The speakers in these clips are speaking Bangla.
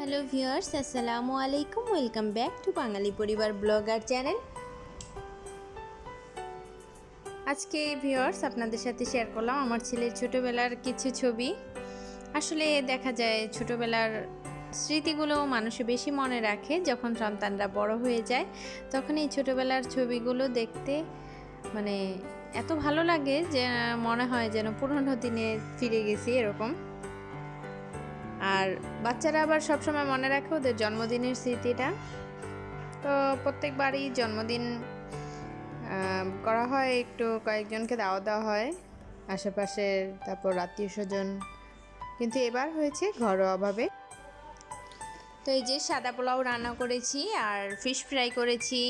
হ্যালো ভিউয়ার্স, আসসালামু আলাইকুম। ওয়েলকাম ব্যাক টু বাঙালি পরিবার ব্লগার চ্যানেল। আজকে ভিউয়ার্স আপনাদের সাথে শেয়ার করলাম আমার ছেলের ছোটোবেলার কিছু ছবি। আসলে দেখা যায় ছোটোবেলার স্মৃতিগুলো মানুষে বেশি মনে রাখে যখন সন্তানরা বড় হয়ে যায়। তখন এই ছোটোবেলার ছবিগুলো দেখতে মানে এত ভালো লাগে যে মনে হয় যেন পুরনো দিনে ফিরে গেছি এরকম। আর বাচ্চারা আবার সবসময় মনে রাখে ওদের জন্মদিনের স্মৃতিটা। তো প্রত্যেকবারই জন্মদিন করা হয়, একটু কয়েকজনকে দাওয়াত দেওয়া হয় আশেপাশের, তারপর আত্মীয় স্বজন, কিন্তু এবার হয়েছে ঘরোয়াভাবে। তো এই যে সাদা পোলাও রান্না করেছি আর ফিশ ফ্রাই করেছি,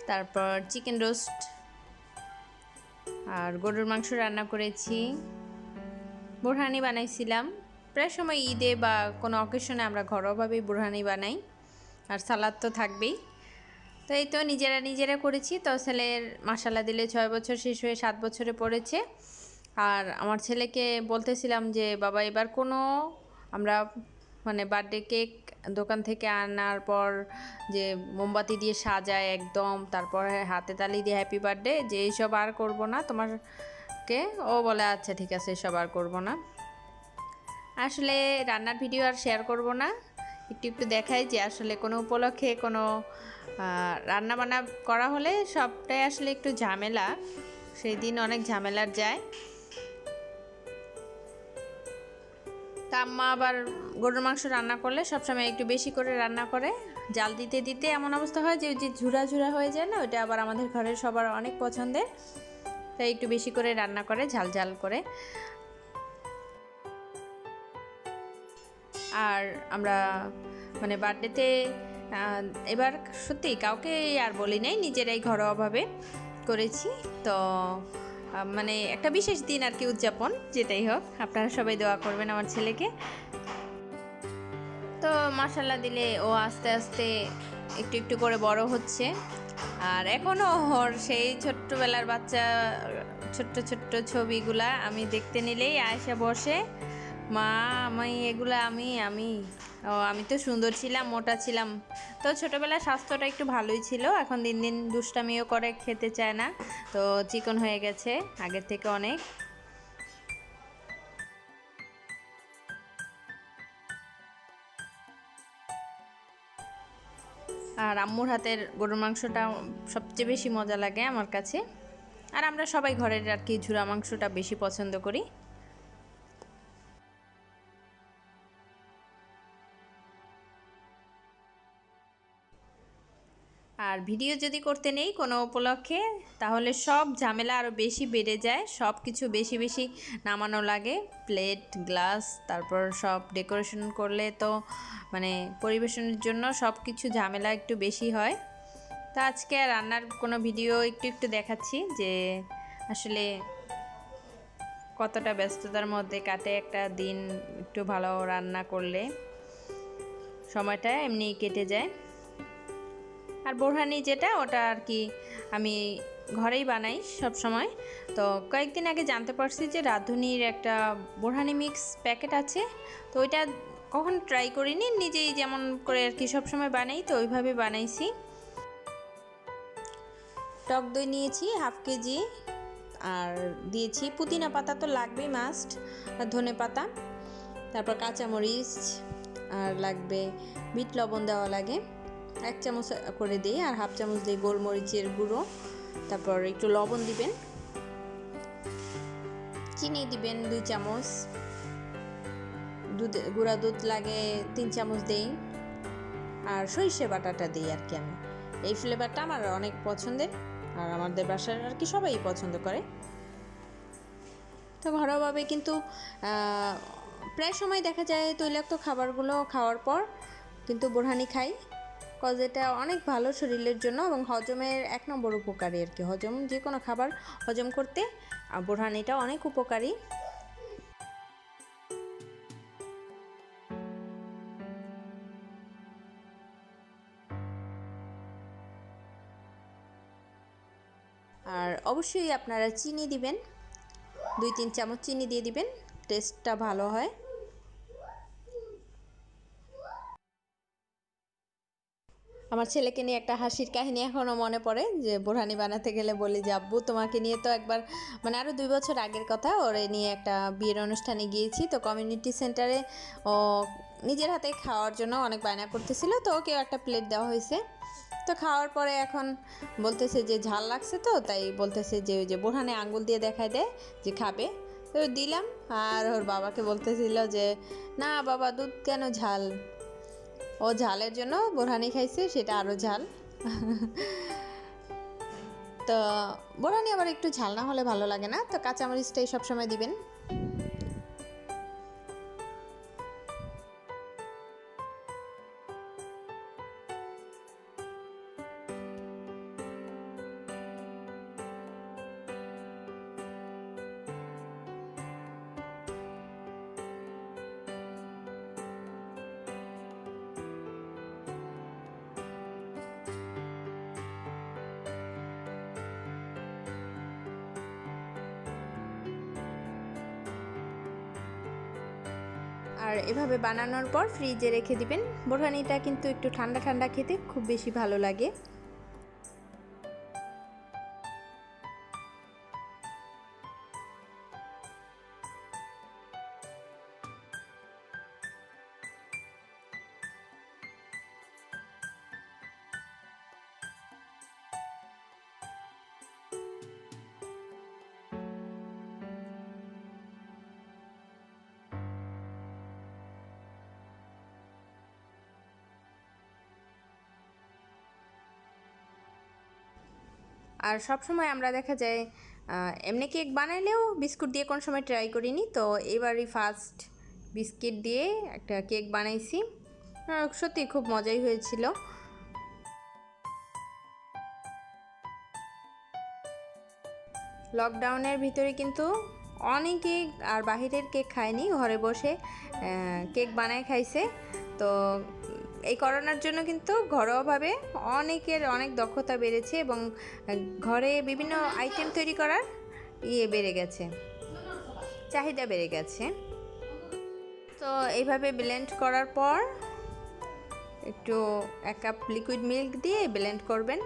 তারপর চিকেন রোস্ট আর গরুর মাংস রান্না করেছি, বুরহানি বানাইছিলাম। প্রায় সময় ঈদে বা কোনো অকেশনে আমরা ঘরোয়াভাবেই বুরহানি বানাই, আর সালাদ তো থাকবেই। তো এই তো নিজেরা করেছি। তো ছেলের মাশাল্লাহ দিলে 6 বছর শেষ হয়ে 7 বছরে পড়েছে। আর আমার ছেলেকে বলতেছিলাম যে বাবা এবার কোনো আমরা বার্থডে কেক দোকান থেকে আনার পর যে মোমবাতি দিয়ে সাজায় একদম, তারপরে হাতে তালি দিয়ে হ্যাপি বার্থডে, যে এইসব আর করবো না তোমারকে। ও বলে আচ্ছা ঠিক আছে, এসব আর করবো না। আসলে রান্নার ভিডিও আর শেয়ার করব না, একটু দেখাই যে আসলে কোনো উপলক্ষে কোনো রান্না বান্না করা হলে সবটাই আসলে একটু ঝামেলা, সেই দিন অনেক ঝামেলার যায়। তা আম্মা আবার গরুর মাংস রান্না করলে সবসময় একটু বেশি করে রান্না করে, জাল দিতে দিতে এমন অবস্থা হয় যে ওই যে ঝুরা ঝুরা হয়ে যায় না, ওইটা আবার আমাদের ঘরের সবার অনেক পছন্দের, তাই একটু বেশি করে রান্না করে ঝাল ঝাল করে। আর আমরা বার্থডেতে এবার সত্যি কাউকে আর বলি নাই, নিজেরাই ঘরোয়াভাবে করেছি। তো একটা বিশেষ দিন আর কি, উদযাপন যেটাই হোক। আপনারা সবাই দোয়া করবেন আমার ছেলেকে। তো মাশাল্লাহ দিলে ও আস্তে আস্তে একটু একটু করে বড় হচ্ছে, আর এখনও ওর সেই ছোট্টবেলার বাচ্চা ছোট্ট ছোট্ট ছবিগুলা আমি দেখতে নিলেই আয়সা বসে, মা আমি এগুলা আমি তো সুন্দর ছিলাম, মোটা ছিলাম। তো ছোটোবেলার স্বাস্থ্যটা একটু ভালোই ছিল, এখন দিন দিন দুষ্টামিও করে, খেতে চায় না, তো চিকন হয়ে গেছে আগের থেকে অনেক। আর আম্মুর হাতের গরুর মাংসটা সবচেয়ে বেশি মজা লাগে আমার কাছে, আর আমরা সবাই ঘরের আর কি ঝুরা মাংসটা বেশি পছন্দ করি। আর ভিডিও যদি করতে নেই কোনো উপলক্ষে, তাহলে সব ঝামেলা আরও বেশি বেড়ে যায়, সব কিছু বেশি বেশি নামানো লাগে, প্লেট গ্লাস, তারপর সব ডেকোরেশন করলে তো পরিবেশনের জন্য সব কিছু ঝামেলা একটু বেশি হয়। তো আজকে রান্নার কোনো ভিডিও একটু দেখাচ্ছি যে আসলে কতটা ব্যস্ততার মধ্যে কাটে একটা দিন, একটু ভালো রান্না করলে সময়টা এমনিই কেটে যায়। আর বোরহানি যেটা, ওটা আর কি আমি ঘরেই বানাই সব সময়। তো কয়েকদিন আগে জানতে পারছি যে রাঁধুনির একটা বোরহানি মিক্স প্যাকেট আছে, তো ওইটা কখন ট্রাই করিনি, নিজেই যেমন করে আর কি সবসময় বানাই, তো ওইভাবে বানাইছি। টক দই নিয়েছি হাফ কেজি, আর দিয়েছি পুদিনা পাতা, তো লাগবেই মাস্ট, আর ধনে পাতা, তারপর কাঁচামরিচ, আর লাগবে বিট লবণ দেওয়া লাগে 1 চামচ করে দিই, আর হাফ চামচ দিই গোলমরিচের গুঁড়ো, তারপর একটু লবণ দিবেন, চিনি দিবেন 2 চামচ, গুঁড়া দুধ লাগে 3 চামচ দিই, আর সরিষা বাটাটা দিই আর কি। আমি এই ফ্লেভারটা আমার অনেক পছন্দের, আর আমাদের বাসার আর কি সবাই পছন্দ করে। তো ঘরোয়াভাবে কিন্তু প্রায় সময় দেখা যায় তৈলাক্ত খাবারগুলো খাওয়ার পর কিন্তু বোরহানি খাই, কজ এটা অনেক ভালো শরীরের জন্য, এবং হজমের 1 নম্বর উপকারী আর কি। হজম যে কোনো খাবার হজম করতে বোরহানিটা অনেক উপকারী। আর অবশ্যই আপনারা চিনি দিবেন, 2-3 চামচ চিনি দিয়ে দিবেন, টেস্টটা ভালো হয়। আমার ছেলেকে নিয়ে একটা হাসির কাহিনী এখনও মনে পড়ে, যে বোরহানি বানাতে গেলে বলি যে আব্বু তোমাকে নিয়ে তো একবার, মানে আরও 2 বছর আগের কথা, ওরে নিয়ে একটা বিয়ের অনুষ্ঠানে গিয়েছি। তো কমিউনিটি সেন্টারে ও নিজের হাতে খাওয়ার জন্য অনেক বায়না করতেছিল, তো ওকেও একটা প্লেট দেওয়া হয়েছে। তো খাওয়ার পরে এখন বলতেছে যে ঝাল লাগছে, তো তাই বলতেছে যে ওই যে বোরহানে আঙ্গুল দিয়ে দেখায় দেয় যে খাবে। তো দিলাম, আর ওর বাবাকে বলতেছিল যে না বাবা দুধ কেন ঝাল। ও ঝালের জন্য বোরহানি খাইছে, সেটা আরও ঝাল। তো বোরহানি আবার একটু ঝাল না হলে ভালো লাগে না, তো কাঁচামরিচটাই সবসময় দিবেন। আর এভাবে বানানোর পর ফ্রিজে রেখে দিবেন। বোরহানিটা কিন্তু একটু ঠান্ডা ঠান্ডা খেতে খুব বেশি ভালো লাগে। আর সব সময় আমরা দেখা যায় এমনি কেক বানাইলেও বিস্কুট দিয়ে কোন সময় ট্রাই করিনি, তো এবারই ফার্স্ট বিস্কিট দিয়ে একটা কেক বানাইছি। সত্যি খুব মজাই হয়েছিল। লকডাউনের ভিতরে কিন্তু অনেকে আর বাহিরের কেক খায়নি, ঘরে বসে কেক বানায় খাইছে। তো এই করোনার জন্য কিন্তু ঘরোয়াভাবে অনেকের অনেক দক্ষতা বেড়েছে, এবং ঘরে বিভিন্ন আইটেম তৈরি করার বেড়ে গেছে, চাহিদা বেড়ে গেছে। তো এইভাবে ব্লেন্ড করার পর একটু 1 কাপ লিকুইড মিল্ক দিয়ে ব্লেন্ড করবেন।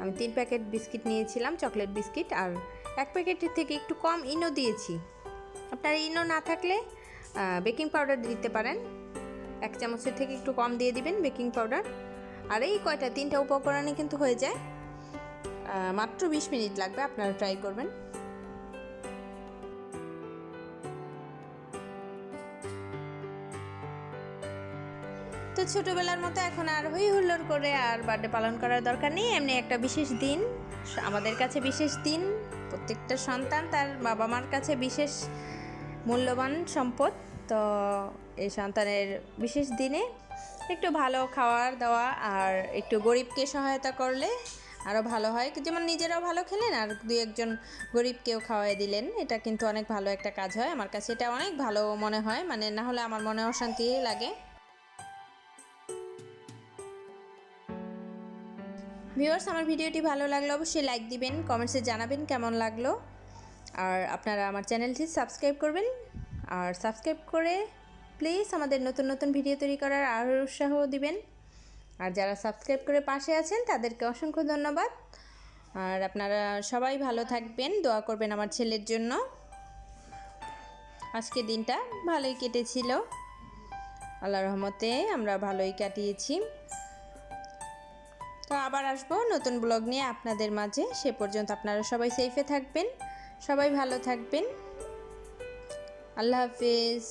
আমি 3 প্যাকেট বিস্কিট নিয়েছিলাম, চকলেট বিস্কিট, আর 1 প্যাকেটের থেকে একটু কম ইনো দিয়েছি। আপনার ইনো না থাকলে বেকিং পাউডার দিতে পারেন, 1 চামচের থেকে একটু কম দিয়ে দিবেন বেকিং পাউডার। আর এই কয়টা 3টা উপকরণে কিন্তু হয়ে যায়, মাত্র 20 মিনিট লাগবে, আপনারা ট্রাই করবেন। তো ছোটোবেলার মতো এখন আর হই হুল্লোড় করে আর বার্থডে পালন করার দরকার নেই। এমনি একটা বিশেষ দিন, আমাদের কাছে বিশেষ দিন, প্রত্যেকটা সন্তান তার বাবা মার কাছে বিশেষ মূল্যবান সম্পদ। তো এই সন্তানের বিশেষ দিনে একটু ভালো খাওয়ার দাওয়া আর একটু গরিবকে সহায়তা করলে আরও ভালো হয়। যেমন নিজেরাও ভালো খেলেন আর 2-1 জন গরিবকেও খাওয়াই দিলেন, এটা কিন্তু অনেক ভালো একটা কাজ হয়। আমার কাছে এটা অনেক ভালো মনে হয়, মানে না হলে আমার মনে অশান্তি লাগে। ভিউয়ার্স, আমার ভিডিওটি ভালো লাগলে অবশ্যই লাইক দিবেন, কমেন্টসে জানাবেন কেমন লাগলো। আর আপনারা আমার চ্যানেলটি সাবস্ক্রাইব করবেন, আর সাবস্ক্রাইব করে প্লিজ আমাদের নতুন নতুন ভিডিও তৈরি করার আরও উৎসাহ দিবেন। আর যারা সাবস্ক্রাইব করে পাশে আছেন তাদেরকে অসংখ্য ধন্যবাদ। আর আপনারা সবাই ভালো থাকবেন, দোয়া করবেন আমার ছেলের জন্য। আজকের দিনটা ভালোই কেটেছিল, আল্লাহর রহমতে আমরা ভালোই কাটিয়েছি। তো আবার আসবো নতুন ব্লগ নিয়ে আপনাদের মাঝে। সে পর্যন্ত আপনারা সবাই সেফে থাকবেন, সবাই ভালো থাকবেন। আল্লাহ হাফিজ।